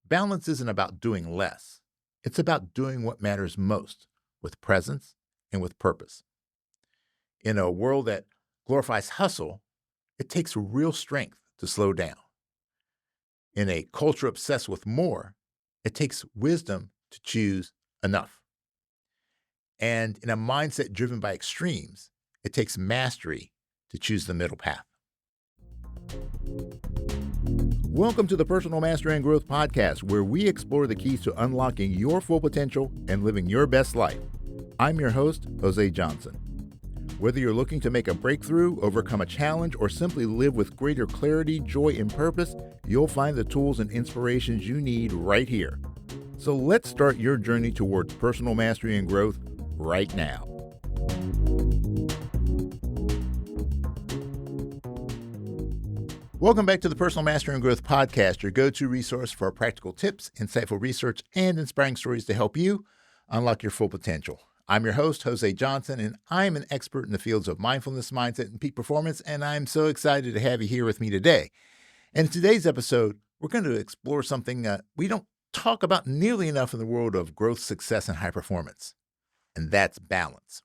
Balance isn't about doing less. It's about doing what matters most with presence and with purpose. In a world that glorifies hustle, it takes real strength to slow down. In a culture obsessed with more, it takes wisdom to choose enough. And in a mindset driven by extremes, it takes mastery to choose the middle path. Welcome to the Personal Mastery and Growth Podcast, where we explore the keys to unlocking your full potential and living your best life. I'm your host, Jose Johnson. Whether you're looking to make a breakthrough, overcome a challenge, or simply live with greater clarity, joy, and purpose, you'll find the tools and inspirations you need right here. So let's start your journey towards personal mastery and growth right now. Welcome back to the Personal Mastery and Growth Podcast, your go-to resource for practical tips, insightful research, and inspiring stories to help you unlock your full potential. I'm your host, Jose Johnson, and I'm an expert in the fields of mindfulness, mindset, and peak performance, and I'm so excited to have you here with me today. And in today's episode, we're going to explore something we don't talk about nearly enough in the world of growth, success, and high performance, and that's balance.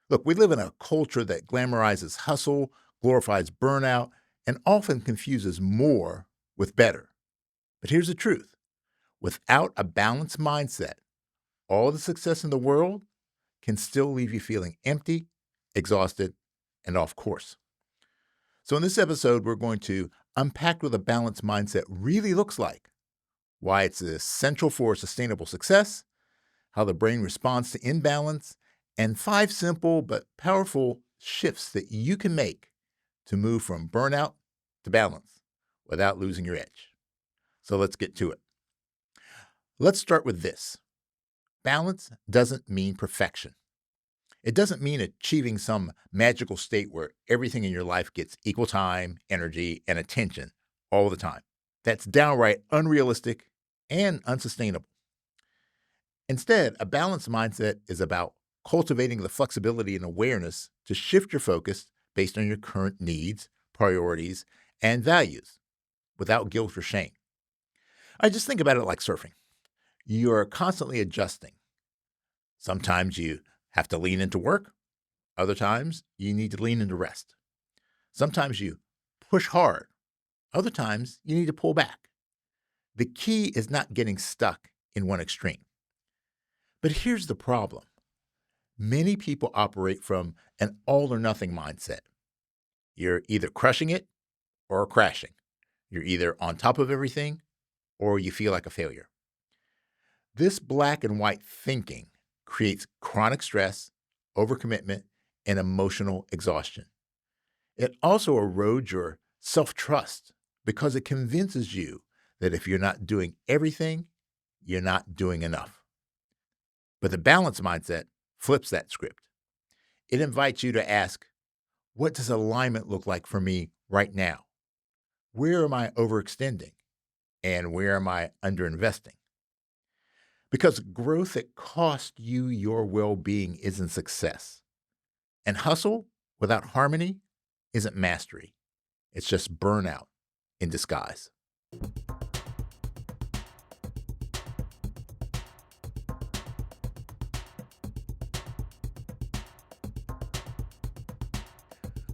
Look, we live in a culture that glamorizes hustle, glorifies burnout, and often confuses more with better. But here's the truth. Without a balanced mindset, all the success in the world can still leave you feeling empty, exhausted, and off course. So in this episode, we're going to unpack what a balanced mindset really looks like, why it's essential for sustainable success, how the brain responds to imbalance, and 5 simple but powerful shifts that you can make to move from burnout to balance without losing your edge. So let's get to it. Let's start with this. Balance doesn't mean perfection. It doesn't mean achieving some magical state where everything in your life gets equal time, energy, and attention all the time. That's downright unrealistic and unsustainable. Instead, a balanced mindset is about cultivating the flexibility and awareness to shift your focus based on your current needs, priorities, and values without guilt or shame. I just think about it like surfing. You're constantly adjusting. Sometimes you have to lean into work. Other times you need to lean into rest. Sometimes you push hard. Other times you need to pull back. The key is not getting stuck in one extreme. But here's the problem. Many people operate from an all or nothing mindset. You're either crushing it or crashing. You're either on top of everything or you feel like a failure. This black and white thinking creates chronic stress, overcommitment, and emotional exhaustion. It also erodes your self-trust because it convinces you that if you're not doing everything, you're not doing enough. But the balanced mindset flips that script. It invites you to ask, what does alignment look like for me right now? Where am I overextending? And where am I underinvesting? Because growth that costs you your well-being isn't success. And hustle without harmony isn't mastery. It's just burnout in disguise.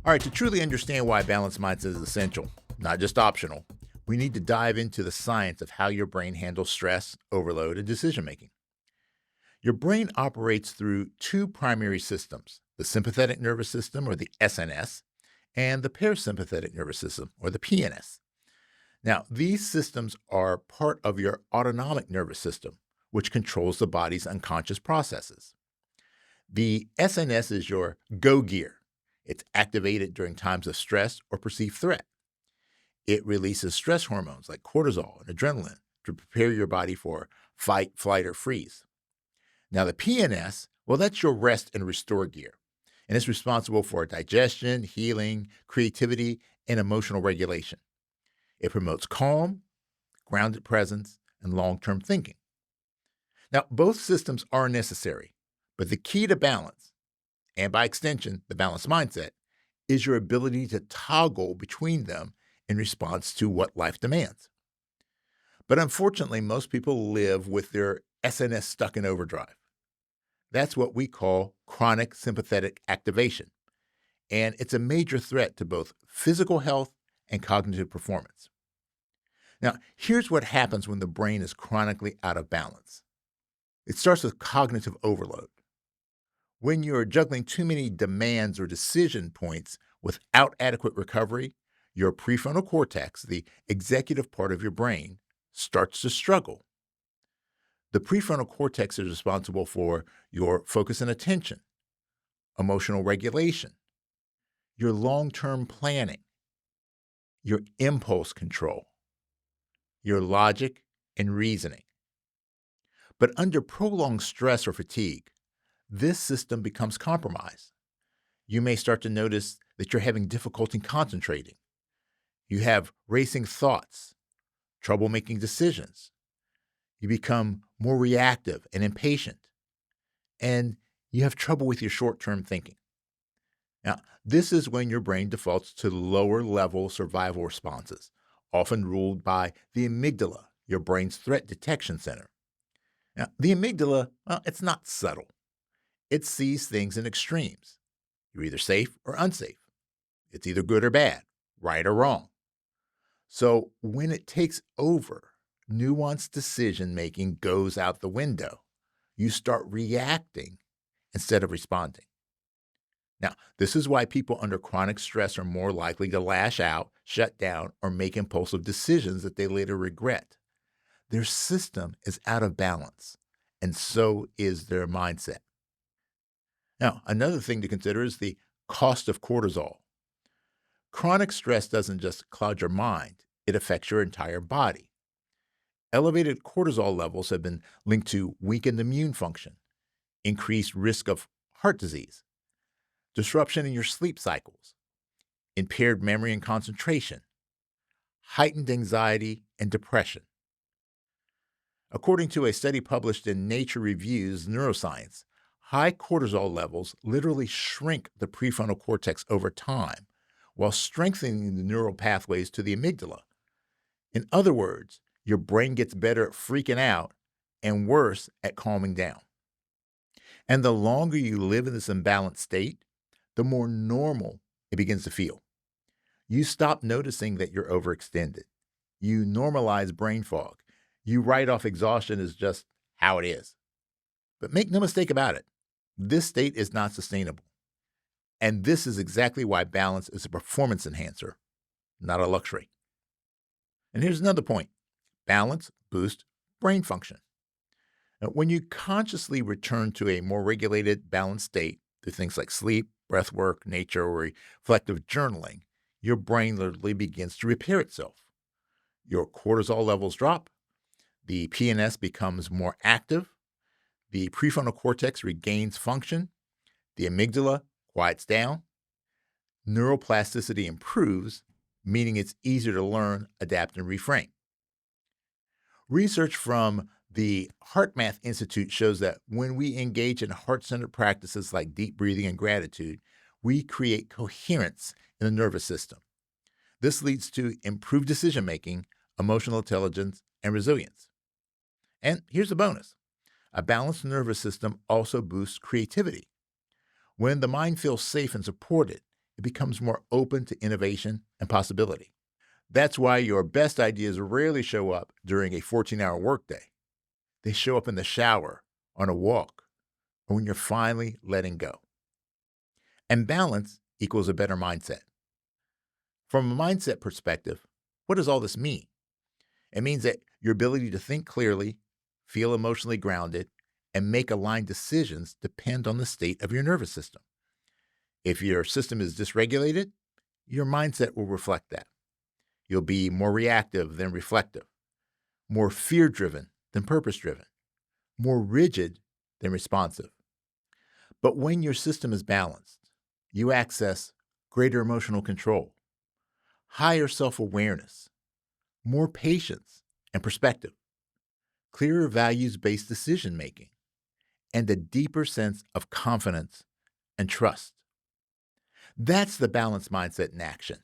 All right, to truly understand why a balanced mindset is essential, not just optional, we need to dive into the science of how your brain handles stress, overload, and decision-making. Your brain operates through 2 primary systems, the sympathetic nervous system, or the SNS, and the parasympathetic nervous system, or the PNS. Now, these systems are part of your autonomic nervous system, which controls the body's unconscious processes. The SNS is your go gear. It's activated during times of stress or perceived threat. It releases stress hormones like cortisol and adrenaline to prepare your body for fight, flight, or freeze. Now, the PNS, well, that's your rest and restore gear, and it's responsible for digestion, healing, creativity, and emotional regulation. It promotes calm, grounded presence, and long-term thinking. Now, both systems are necessary, but the key to balance, and by extension, the balanced mindset, is your ability to toggle between them in response to what life demands. But unfortunately, most people live with their SNS stuck in overdrive. That's what we call chronic sympathetic activation, and it's a major threat to both physical health and cognitive performance. Now, here's what happens when the brain is chronically out of balance. It starts with cognitive overload. When you're juggling too many demands or decision points without adequate recovery, your prefrontal cortex, the executive part of your brain, starts to struggle. The prefrontal cortex is responsible for your focus and attention, emotional regulation, your long term planning, your impulse control, your logic and reasoning. But under prolonged stress or fatigue, this system becomes compromised. You may start to notice that you're having difficulty concentrating. You have racing thoughts, trouble making decisions. You become more reactive and impatient, and you have trouble with your short term thinking. Now, this is when your brain defaults to lower level survival responses, often ruled by the amygdala, your brain's threat detection center. Now, the amygdala, well, it's not subtle. It sees things in extremes. You're either safe or unsafe. It's either good or bad, right or wrong. So when it takes over, nuanced decision making goes out the window. You start reacting instead of responding. Now, this is why people under chronic stress are more likely to lash out, shut down, or make impulsive decisions that they later regret. Their system is out of balance, and so is their mindset. Now, another thing to consider is the cost of cortisol. Chronic stress doesn't just cloud your mind, it affects your entire body. Elevated cortisol levels have been linked to weakened immune function, increased risk of heart disease, disruption in your sleep cycles, impaired memory and concentration, heightened anxiety, and depression. According to a study published in Nature Reviews Neuroscience, high cortisol levels literally shrink the prefrontal cortex over time while strengthening the neural pathways to the amygdala. In other words, your brain gets better at freaking out and worse at calming down. And the longer you live in this imbalanced state, the more normal it begins to feel. You stop noticing that you're overextended. You normalize brain fog. You write off exhaustion as just how it is. But make no mistake about it, this state is not sustainable. And this is exactly why balance is a performance enhancer, not a luxury. And here's another point. Balance boosts brain function. Now, when you consciously return to a more regulated, balanced state through things like sleep, breath work, nature, or reflective journaling, your brain literally begins to repair itself. Your cortisol levels drop, the PNS becomes more active, the prefrontal cortex regains function, the amygdala quiets down, neuroplasticity improves, meaning it's easier to learn, adapt, and reframe. Research from the HeartMath Institute shows that when we engage in heart-centered practices like deep breathing and gratitude, we create coherence in the nervous system. This leads to improved decision-making, emotional intelligence, and resilience. And here's a bonus. A balanced nervous system also boosts creativity. When the mind feels safe and supported, it becomes more open to innovation and possibility. That's why your best ideas rarely show up during a 14-hour workday. They show up in the shower, on a walk, or when you're finally letting go. And balance equals a better mindset. From a mindset perspective, what does all this mean? It means that your ability to think clearly, feel emotionally grounded, and make aligned decisions depend on the state of your nervous system. If your system is dysregulated, your mindset will reflect that. You'll be more reactive than reflective, more fear-driven than purpose-driven, more rigid than responsive. But when your system is balanced, you access greater emotional control, higher self-awareness, more patience and perspective, clearer values-based decision-making, and a deeper sense of confidence and trust. That's the balanced mindset in action.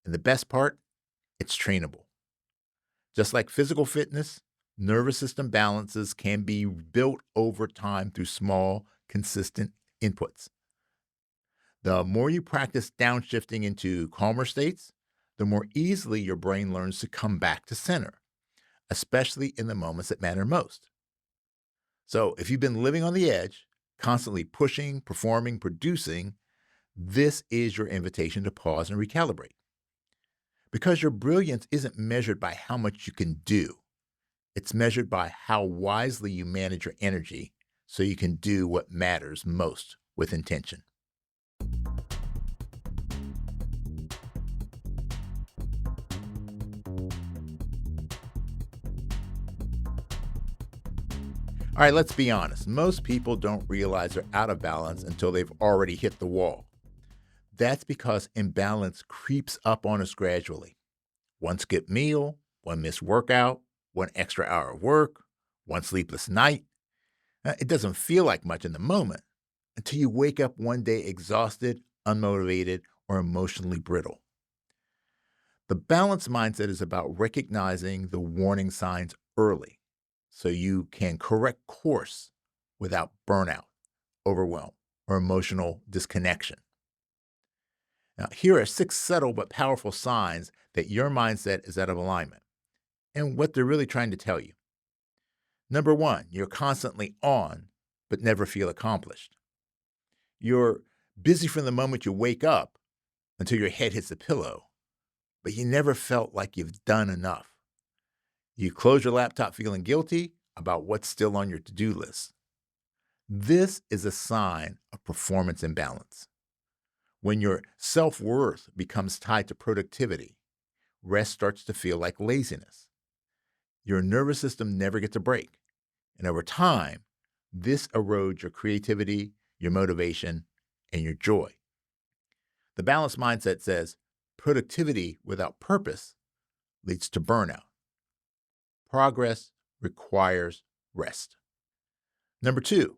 And the best part, it's trainable. Just like physical fitness, nervous system balances can be built over time through small, consistent inputs. The more you practice downshifting into calmer states, the more easily your brain learns to come back to center, especially in the moments that matter most. So, if you've been living on the edge, constantly pushing, performing, producing, this is your invitation to pause and recalibrate. Because your brilliance isn't measured by how much you can do, it's measured by how wisely you manage your energy so you can do what matters most with intention. All right, let's be honest. Most people don't realize they're out of balance until they've already hit the wall. That's because imbalance creeps up on us gradually. One skipped meal, one missed workout, one extra hour of work, one sleepless night. It doesn't feel like much in the moment until you wake up one day exhausted, unmotivated, or emotionally brittle. The balanced mindset is about recognizing the warning signs early so you can correct course without burnout, overwhelm, or emotional disconnection. Now, here are 6 subtle but powerful signs that your mindset is out of alignment and what they're really trying to tell you. Number 1, you're constantly on, but never feel accomplished. You're busy from the moment you wake up until your head hits the pillow, but you never felt like you've done enough. You close your laptop feeling guilty about what's still on your to-do list. This is a sign of performance imbalance. When your self-worth becomes tied to productivity, rest starts to feel like laziness. Your nervous system never gets a break. And over time, this erodes your creativity, your motivation, and your joy. The balanced mindset says productivity without purpose leads to burnout. Progress requires rest. Number 2,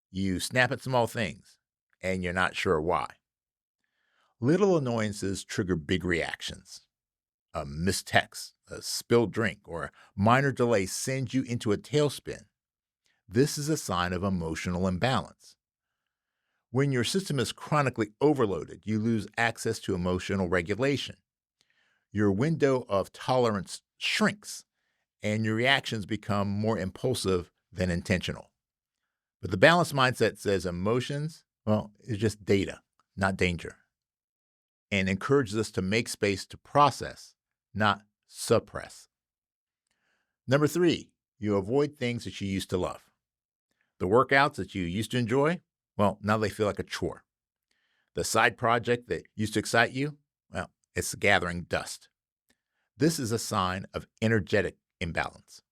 you snap at small things and you're not sure why. Little annoyances trigger big reactions. A missed text, a spilled drink, or a minor delay sends you into a tailspin. This is a sign of emotional imbalance. When your system is chronically overloaded, you lose access to emotional regulation. Your window of tolerance shrinks, and your reactions become more impulsive than intentional. But the balanced mindset says emotions, it's just data, not danger, and encourages us to make space to process, not suppress. Number 3, you avoid things that you used to love. The workouts that you used to enjoy, now they feel like a chore. The side project that used to excite you, it's gathering dust. This is a sign of energetic imbalance.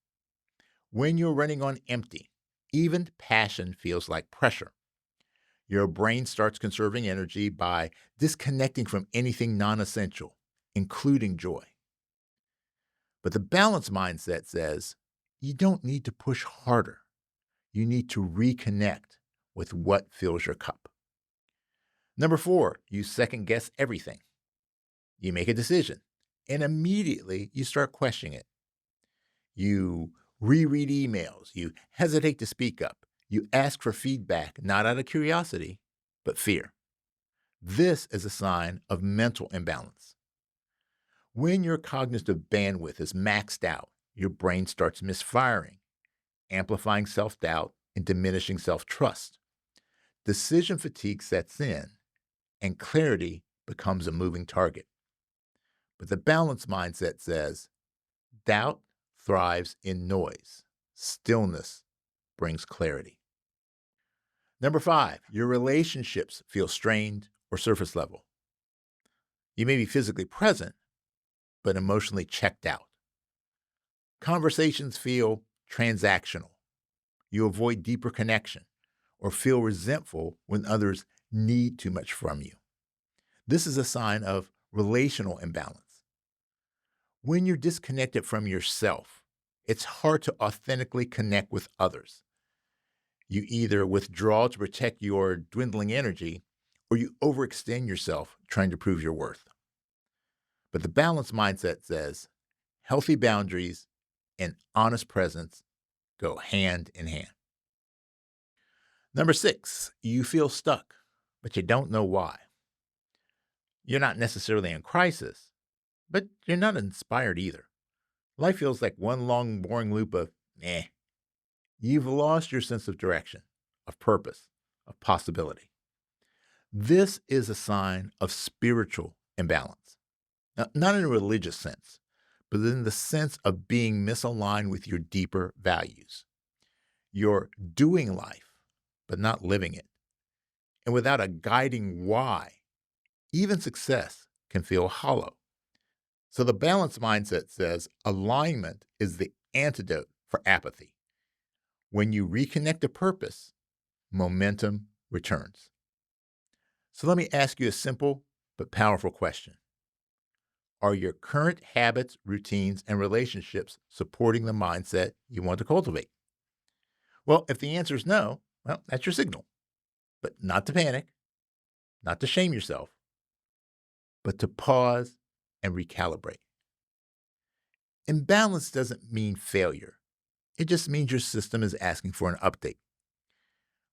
When you're running on empty, even passion feels like pressure. Your brain starts conserving energy by disconnecting from anything non-essential, including joy. But the balanced mindset says you don't need to push harder. You need to reconnect with what fills your cup. Number 4, you second guess everything. You make a decision, and immediately you start questioning it. You reread emails. You hesitate to speak up. You ask for feedback, not out of curiosity, but fear. This is a sign of mental imbalance. When your cognitive bandwidth is maxed out, your brain starts misfiring, amplifying self-doubt and diminishing self-trust. Decision fatigue sets in, and clarity becomes a moving target. But the balanced mindset says, doubt thrives in noise. Stillness brings clarity. Number 5, your relationships feel strained or surface level. You may be physically present, but emotionally checked out. Conversations feel transactional. You avoid deeper connection or feel resentful when others need too much from you. This is a sign of relational imbalance. When you're disconnected from yourself, it's hard to authentically connect with others. You either withdraw to protect your dwindling energy, or you overextend yourself trying to prove your worth. But the balanced mindset says healthy boundaries and honest presence go hand in hand. Number 6, you feel stuck, but you don't know why. You're not necessarily in crisis, but you're not inspired either. Life feels like one long, boring loop of meh. You've lost your sense of direction, of purpose, of possibility. This is a sign of spiritual imbalance. Now, not in a religious sense, but in the sense of being misaligned with your deeper values. You're doing life, but not living it. And without a guiding why, even success can feel hollow. So the balanced mindset says alignment is the antidote for apathy. When you reconnect to purpose, momentum returns. So let me ask you a simple but powerful question. Are your current habits, routines, and relationships supporting the mindset you want to cultivate? Well, if the answer is no, well, that's your signal. But not to panic, not to shame yourself, but to pause and recalibrate. Imbalance doesn't mean failure. It just means your system is asking for an update.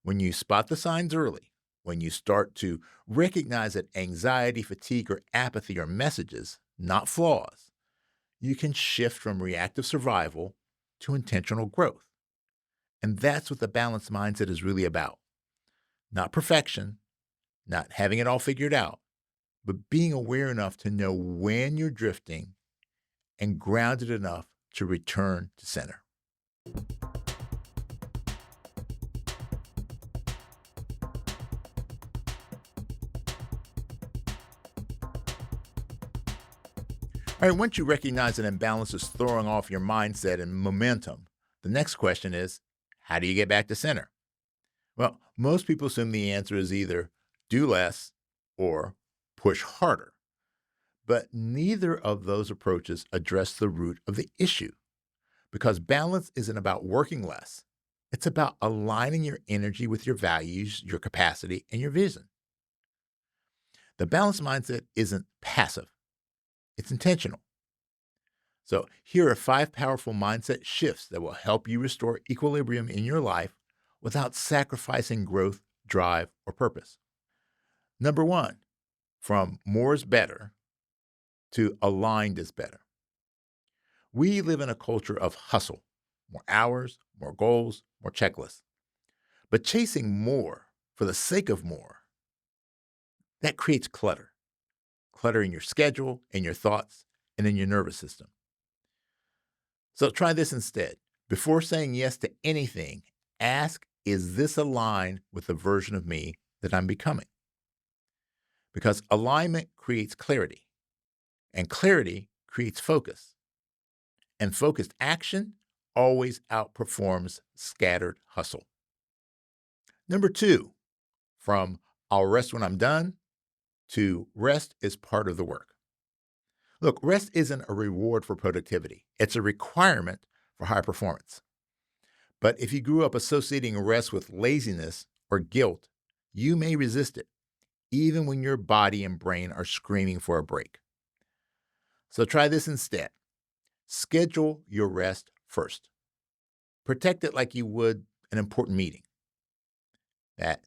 When you spot the signs early, when you start to recognize that anxiety, fatigue, or apathy are messages, not flaws, you can shift from reactive survival to intentional growth. And that's what the balanced mindset is really about. Not perfection, not having it all figured out, but being aware enough to know when you're drifting and grounded enough to return to center. All right, once you recognize an imbalance is throwing off your mindset and momentum, the next question is, how do you get back to center? Well, most people assume the answer is either do less or push harder. But neither of those approaches address the root of the issue, because balance isn't about working less. It's about aligning your energy with your values, your capacity, and your vision. The balanced mindset isn't passive, it's intentional. So, here are 5 powerful mindset shifts that will help you restore equilibrium in your life without sacrificing growth, drive, or purpose. Number 1, from more is better to aligned is better. We live in a culture of hustle, more hours, more goals, more checklists. But chasing more for the sake of more, that creates clutter. Clutter in your schedule, in your thoughts, and in your nervous system. So try this instead. Before saying yes to anything, ask, is this aligned with the version of me that I'm becoming? Because alignment creates clarity, and clarity creates focus. And focused action always outperforms scattered hustle. Number 2, from I'll rest when I'm done to rest is part of the work. Look, rest isn't a reward for productivity. It's a requirement for high performance. But if you grew up associating rest with laziness or guilt, you may resist it, even when your body and brain are screaming for a break. So try this instead. Schedule your rest first. Protect it like you would an important meeting. That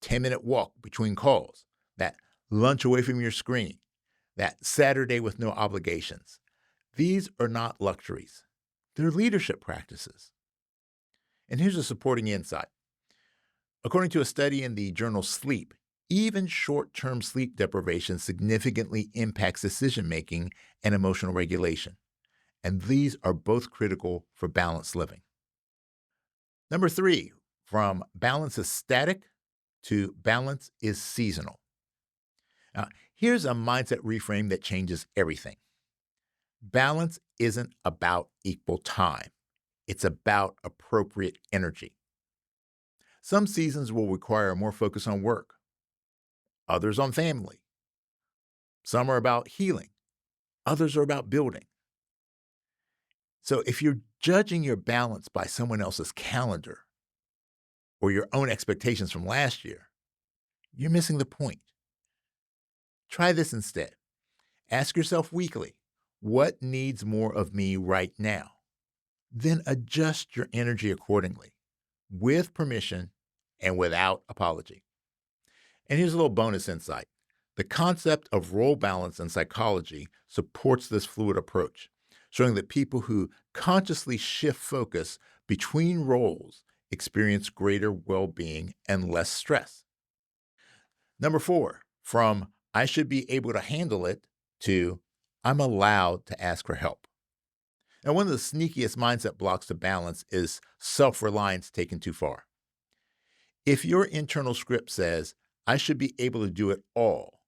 10-minute walk between calls, that lunch away from your screen, that Saturday with no obligations. These are not luxuries. They're leadership practices. And here's a supporting insight. According to a study in the journal Sleep, even short-term sleep deprivation significantly impacts decision-making and emotional regulation. And these are both critical for balanced living. Number 3, from balance is static to balance is seasonal. Now, here's a mindset reframe that changes everything. Balance isn't about equal time. It's about appropriate energy. Some seasons will require more focus on work, others on family. Some are about healing, others are about building. So if you're judging your balance by someone else's calendar or your own expectations from last year, you're missing the point. Try this instead. Ask yourself weekly, what needs more of me right now? then adjust your energy accordingly with permission and without apology. And here's a little bonus insight. The concept of role balance in psychology supports this fluid approach, showing that people who consciously shift focus between roles experience greater well being and less stress. Number four, from I should be able to handle it to I'm allowed to ask for help. Now, one of the sneakiest mindset blocks to balance is self reliance taken too far. If your internal script says, I should be able to do it all,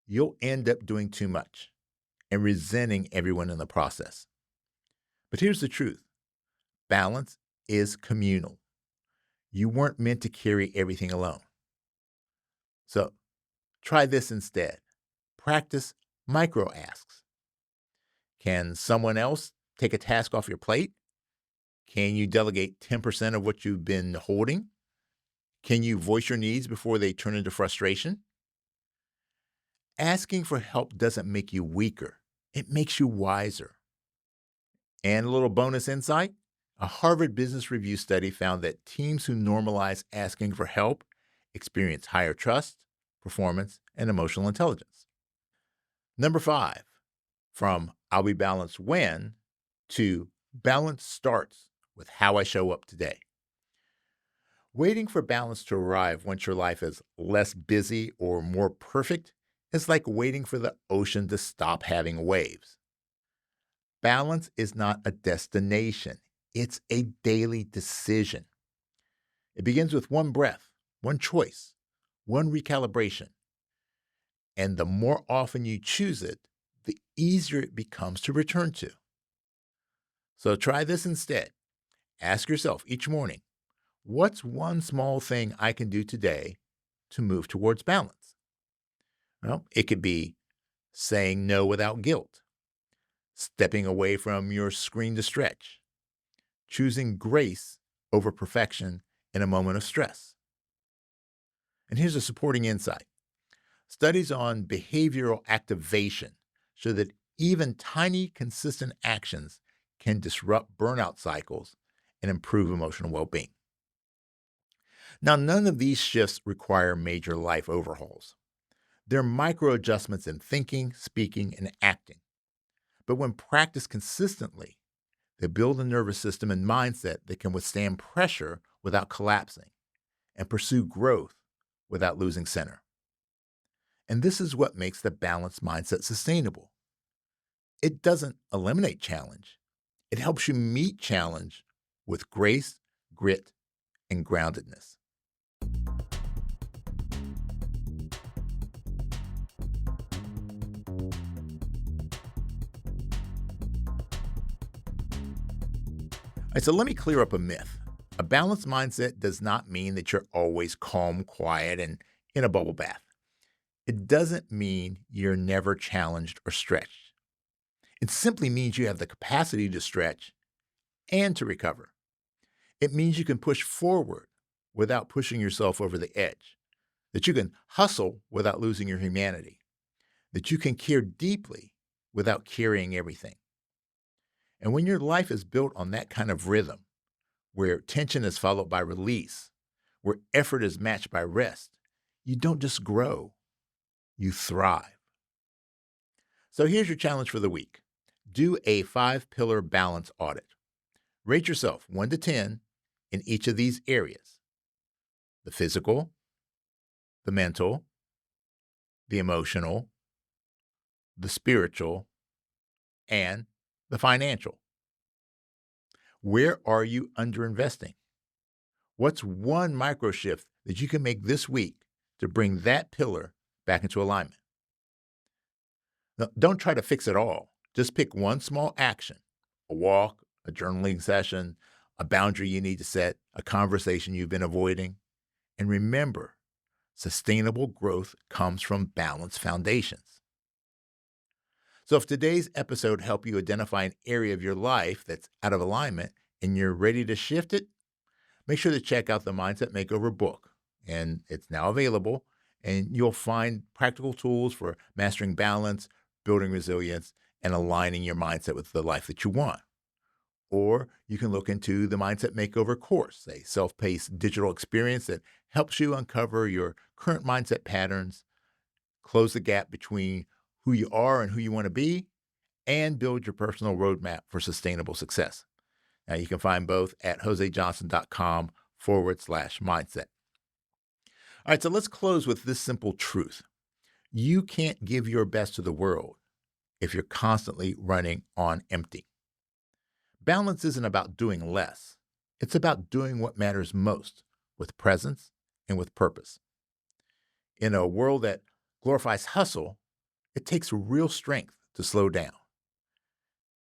you'll end up doing too much and resenting everyone in the process. But here's the truth: balance is communal. You weren't meant to carry everything alone. So try this instead. Practice micro asks. Can someone else take a task off your plate? Can you delegate 10% of what you've been holding? Can you voice your needs before they turn into frustration? Asking for help doesn't make you weaker, it makes you wiser. And a little bonus insight: a Harvard Business Review study found that teams who normalize asking for help experience higher trust, performance, and emotional intelligence. Number five, from I'll be balanced when to balance starts with how I show up today. Waiting for balance to arrive once your life is less busy or more perfect is like waiting for the ocean to stop having waves. Balance is not a destination, it's a daily decision. It begins with one breath, one choice, one recalibration. And the more often you choose it, the easier it becomes to return to. So try this instead. Ask yourself each morning, what's one small thing I can do today to move towards balance? Well, it could be saying no without guilt, stepping away from your screen to stretch, choosing grace over perfection in a moment of stress. And here's a supporting insight. Studies on behavioral activation show that even tiny, consistent actions can disrupt burnout cycles and improve emotional well being. Now, none of these shifts require major life overhauls. They're micro adjustments in thinking, speaking, and acting. But when practiced consistently, they build a nervous system and mindset that can withstand pressure without collapsing and pursue growth without losing center. And this is what makes the balanced mindset sustainable. It doesn't eliminate challenge. It helps you meet challenge with grace, grit, and groundedness. All right, so let me clear up a myth. A balanced mindset does not mean that you're always calm, quiet, and in a bubble bath. It doesn't mean you're never challenged or stretched. It simply means you have the capacity to stretch and to recover. It means you can push forward without pushing yourself over the edge, that you can hustle without losing your humanity, that you can care deeply without carrying everything. And when your life is built on that kind of rhythm, where tension is followed by release, where effort is matched by rest, you don't just grow, you thrive. So here's your challenge for the week. Do a 5-pillar balance audit. Rate yourself 1 to 10 in each of these areas: the physical, the mental, the emotional, the spiritual, and the financial. Where are you underinvesting? What's one micro shift that you can make this week to bring that pillar back into alignment? Now, don't try to fix it all. Just pick one small action: a walk, a journaling session, a boundary you need to set, a conversation you've been avoiding. And remember, sustainable growth comes from balanced foundations. So if today's episode helped you identify an area of your life that's out of alignment and you're ready to shift it, make sure to check out the Mindset Makeover book. And it's now available, and you'll find practical tools for mastering balance, building resilience, and aligning your mindset with the life that you want. Or you can look into the Mindset Makeover course, a self-paced digital experience that helps you uncover your current mindset patterns, close the gap between who you are and who you want to be, and build your personal roadmap for sustainable success. Now, you can find both at josejohnson.com/mindset. All right, so let's close with this simple truth. You can't give your best to the world if you're constantly running on empty. Balance isn't about doing less. It's about doing what matters most with presence and with purpose. In a world that glorifies hustle, it takes real strength to slow down.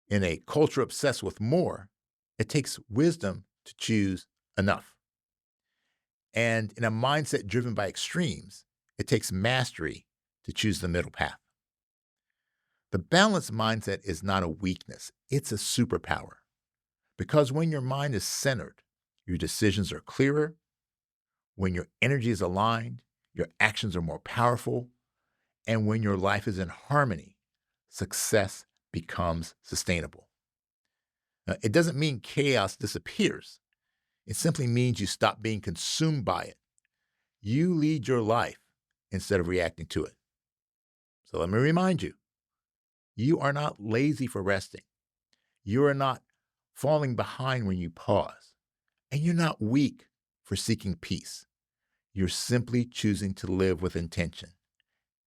In a culture obsessed with more, it takes wisdom to choose enough. And in a mindset driven by extremes, it takes mastery to choose the middle path. The balanced mindset is not a weakness, it's a superpower. Because when your mind is centered, your decisions are clearer. When your energy is aligned, your actions are more powerful. And when your life is in harmony, success becomes sustainable. Now, it doesn't mean chaos disappears. It simply means you stop being consumed by it. You lead your life instead of reacting to it. So let me remind you, you are not lazy for resting. You are not falling behind when you pause. And you're not weak for seeking peace. You're simply choosing to live with intention.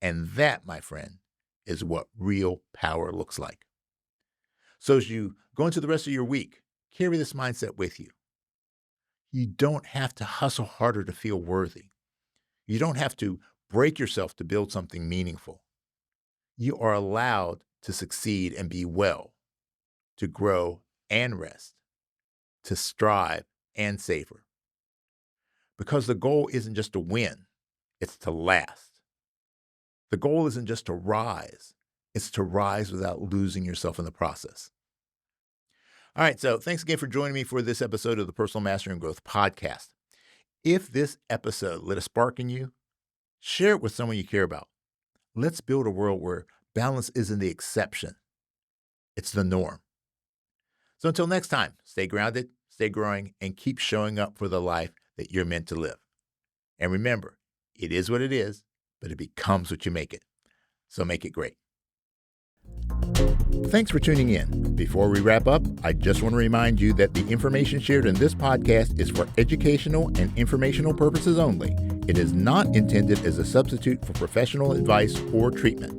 And that, my friend, is what real power looks like. So as you go into the rest of your week, carry this mindset with you. You don't have to hustle harder to feel worthy. You don't have to break yourself to build something meaningful. You are allowed to succeed and be well, to grow and rest, to strive and savor. Because the goal isn't just to win, it's to last. The goal isn't just to rise, it's to rise without losing yourself in the process. All right, so thanks again for joining me for this episode of the Personal Mastery and Growth Podcast. If this episode lit a spark in you, share it with someone you care about. Let's build a world where balance isn't the exception, it's the norm. So until next time, stay grounded, stay growing, and keep showing up for the life that you're meant to live. And remember, it is what it is, but it becomes what you make it. So make it great. Thanks for tuning in. Before we wrap up, I just want to remind you that the information shared in this podcast is for educational and informational purposes only. It is not intended as a substitute for professional advice or treatment.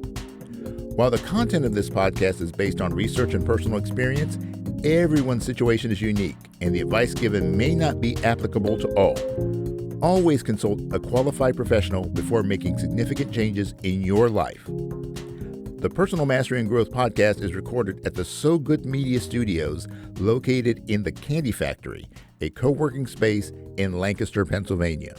While the content of this podcast is based on research and personal experience, everyone's situation is unique, and the advice given may not be applicable to all. Always consult a qualified professional before making significant changes in your life. The Personal Mastery and Growth Podcast is recorded at the So Good Media Studios, located in the Candy Factory, a co-working space in Lancaster, Pennsylvania.